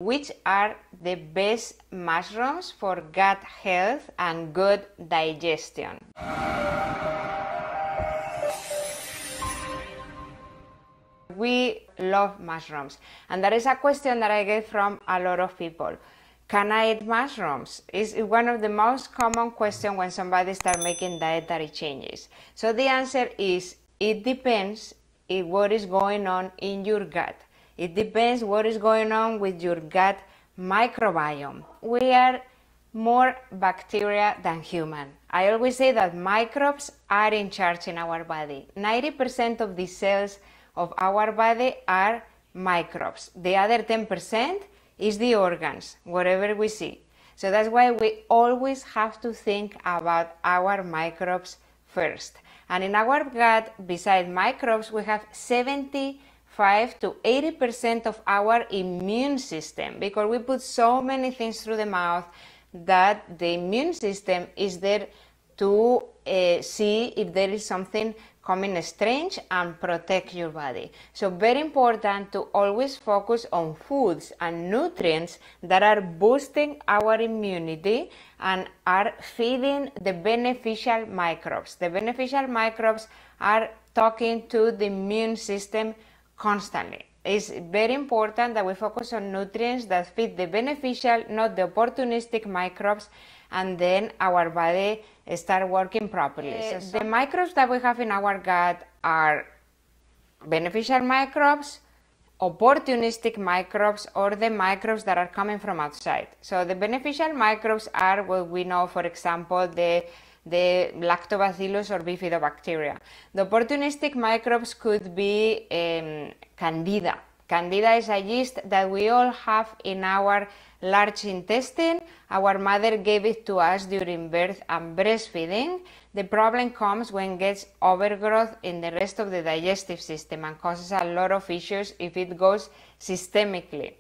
Which are the best mushrooms for gut health and good digestion? We love mushrooms, and that is a question that I get from a lot of people. Can I eat mushrooms? Is one of the most common questions when somebody starts making dietary changes. So the answer is, it depends on what is going on in your gut. It depends what is going on with your gut microbiome. We are more bacteria than human. I always say that microbes are in charge in our body. 90% of the cells of our body are microbes. The other 10% is the organs, whatever we see. So that's why we always have to think about our microbes first. And in our gut, besides microbes, we have 75 to 80% of our immune system, because we put so many things through the mouth that the immune system is there to see if there is something coming strange and protect your body. So very important to always focus on foods and nutrients that are boosting our immunity and are feeding the beneficial microbes. The beneficial microbes are talking to the immune system constantly. It's very important that we focus on nutrients that feed the beneficial, not the opportunistic microbes, and then our body start working properly. The microbes that we have in our gut are beneficial microbes, opportunistic microbes, or the microbes that are coming from outside. So the beneficial microbes are what we know, for example, the lactobacillus or bifidobacteria. The opportunistic microbes could be candida. Candida is a yeast that we all have in our large intestine. Our mother gave it to us during birth and breastfeeding. The problem comes when it gets overgrowth in the rest of the digestive system and causes a lot of issues if it goes systemically.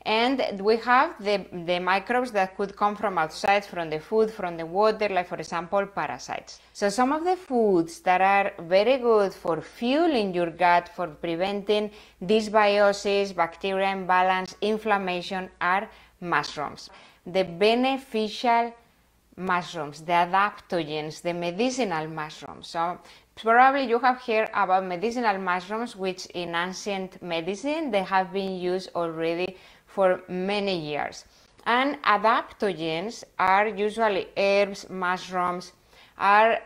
And we have the microbes that could come from outside, from the food, from the water, like for example parasites. So some of the foods that are very good for fueling your gut, for preventing dysbiosis, bacteria imbalance, inflammation, are mushrooms. The beneficial mushrooms, the adaptogens, the medicinal mushrooms. So probably you have heard about medicinal mushrooms, which in ancient medicine they have been used already for many years. And adaptogens are usually herbs, mushrooms, are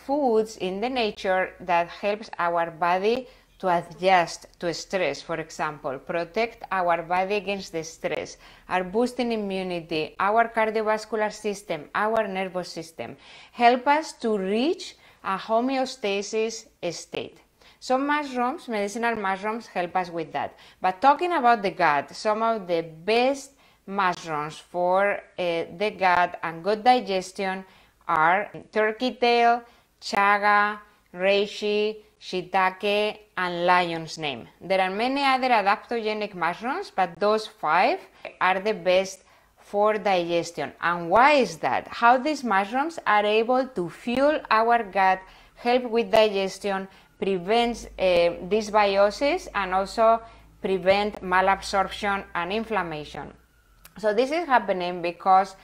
foods in the nature that helps our body to adjust to stress, for example, protect our body against the stress, are boosting immunity, our cardiovascular system, our nervous system, help us to reach a homeostasis state. Some mushrooms, medicinal mushrooms, help us with that. But talking about the gut, some of the best mushrooms for the gut and good digestion are turkey tail, chaga, reishi, shiitake, and lion's name. There are many other adaptogenic mushrooms, but those 5 are the best for digestion. And why is that? How these mushrooms are able to fuel our gut, help with digestion, prevents dysbiosis, and also prevent malabsorption and inflammation. So this is happening because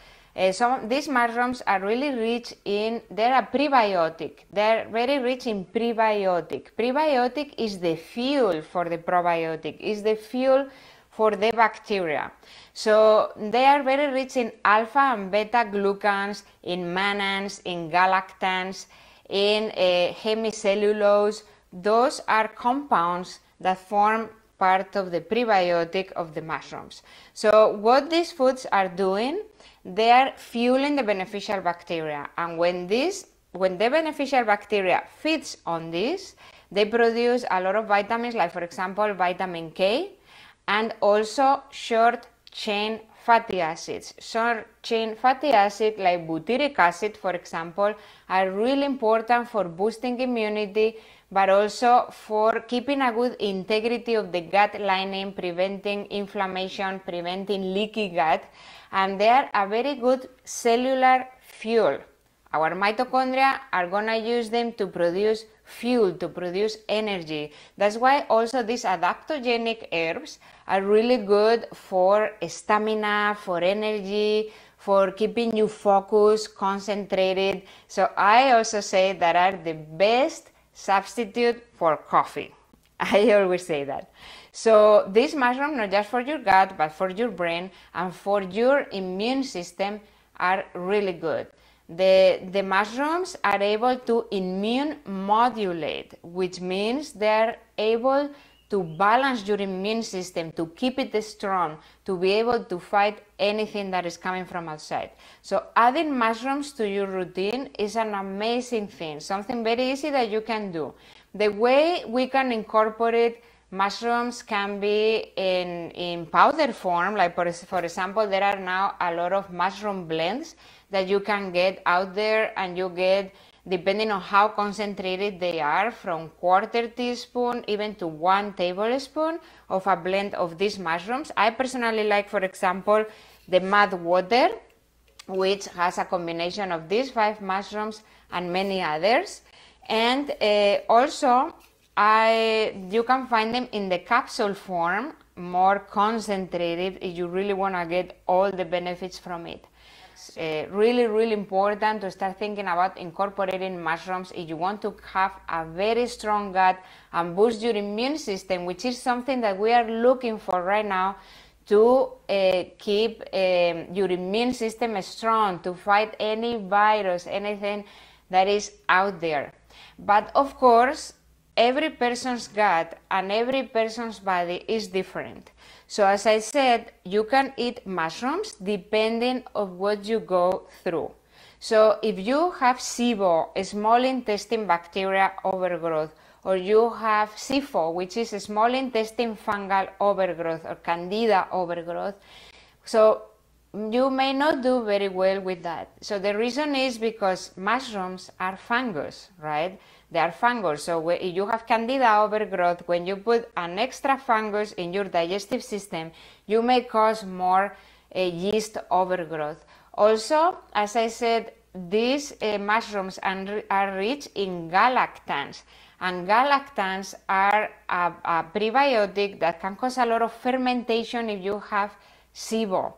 some of these mushrooms are really rich in, they're a prebiotic. They're very rich in prebiotic. Prebiotic is the fuel for the probiotic, is the fuel for the bacteria. So they are very rich in alpha and beta glucans, in mannans, in galactans, in hemicellulose. Those are compounds that form part of the prebiotic of the mushrooms. So what these foods are doing, they are fueling the beneficial bacteria, and when the beneficial bacteria feeds on this, they produce a lot of vitamins, like for example vitamin K, and also short chain fatty acids. Short chain fatty acids like butyric acid, for example, are really important for boosting immunity, but also for keeping a good integrity of the gut lining, preventing inflammation, preventing leaky gut, and they are a very good cellular fuel. Our mitochondria are gonna use them to produce fuel, to produce energy. That's why also these adaptogenic herbs are really good for stamina, for energy, for keeping you focused, concentrated. So I also say that are the best substitute for coffee. I always say that. So these mushrooms, not just for your gut, but for your brain and for your immune system, are really good. The mushrooms are able to immune modulate, which means they're able to balance your immune system, to keep it strong, to be able to fight anything that is coming from outside. So adding mushrooms to your routine is an amazing thing, something very easy that you can do. The way we can incorporate mushrooms can be in powder form, like for example, there are now a lot of mushroom blends that you can get out there, and you get, depending on how concentrated they are, from 1/4 teaspoon even to 1 tablespoon of a blend of these mushrooms. I personally like, for example, the mud water, which has a combination of these 5 mushrooms and many others. And also you can find them in the capsule form, more concentrated, if you really want to get all the benefits from it. Really important to start thinking about incorporating mushrooms if you want to have a very strong gut and boost your immune system, which is something that we are looking for right now, to keep your immune system strong, to fight any virus, anything that is out there. But of course, every person's gut and every person's body is different. So as I said, you can eat mushrooms depending on what you go through. So if you have SIBO, a small intestine bacteria overgrowth, or you have SIFO, which is a small intestine fungal overgrowth or candida overgrowth, so you may not do very well with that. So the reason is because mushrooms are fungus, right? They are fungus. So if you have candida overgrowth, when you put an extra fungus in your digestive system, you may cause more yeast overgrowth. Also, as I said, these mushrooms are rich in galactans, and galactans are a prebiotic that can cause a lot of fermentation if you have SIBO.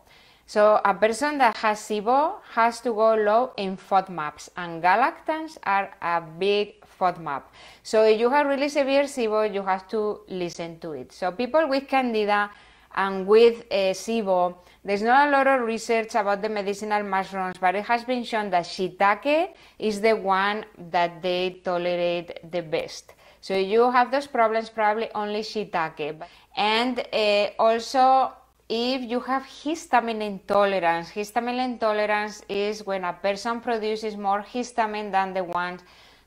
So a person that has SIBO has to go low in FODMAPs, and galactans are a big FODMAP. So if you have really severe SIBO, you have to listen to it. So people with candida and with SIBO, there's not a lot of research about the medicinal mushrooms, but it has been shown that shiitake is the one that they tolerate the best. So if you have those problems, probably only shiitake. And also, if you have histamine intolerance is when a person produces more histamine than the ones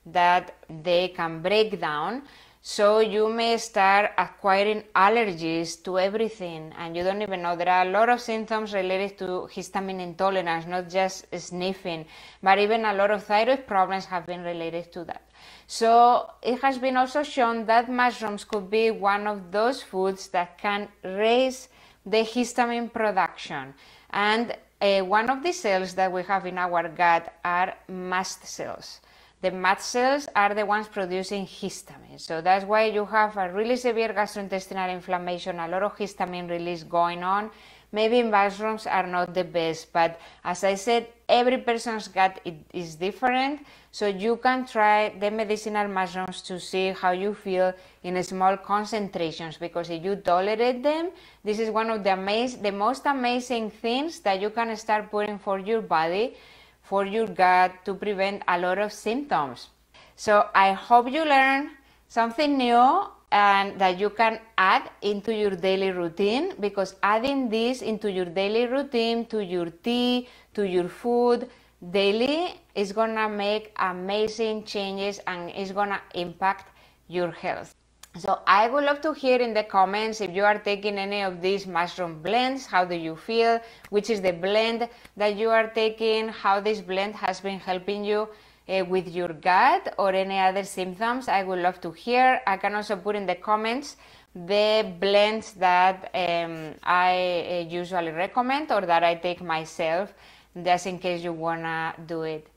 that they can break down. So you may start acquiring allergies to everything, and you don't even know. There are a lot of symptoms related to histamine intolerance, not just sniffing, but even a lot of thyroid problems have been related to that. So it has been also shown that mushrooms could be one of those foods that can raise the histamine production. And one of the cells that we have in our gut are mast cells. The mast cells are the ones producing histamine. So that's why you have a really severe gastrointestinal inflammation, a lot of histamine release going on. Maybe mushrooms are not the best, but as I said, every person's gut is different. So you can try the medicinal mushrooms to see how you feel in small concentrations, because if you tolerate them, this is one of the most amazing things that you can start putting for your body, for your gut, to prevent a lot of symptoms. So I hope you learned something new and that you can add into your daily routine, because adding this into your daily routine, to your tea, to your food daily, is gonna make amazing changes and is gonna impact your health. So I would love to hear in the comments if you are taking any of these mushroom blends. How do you feel? Which is the blend that you are taking? How this blend has been helping you with your gut or any other symptoms? I would love to hear. I can also put in the comments the blends that I usually recommend or that I take myself, just in case you wanna do it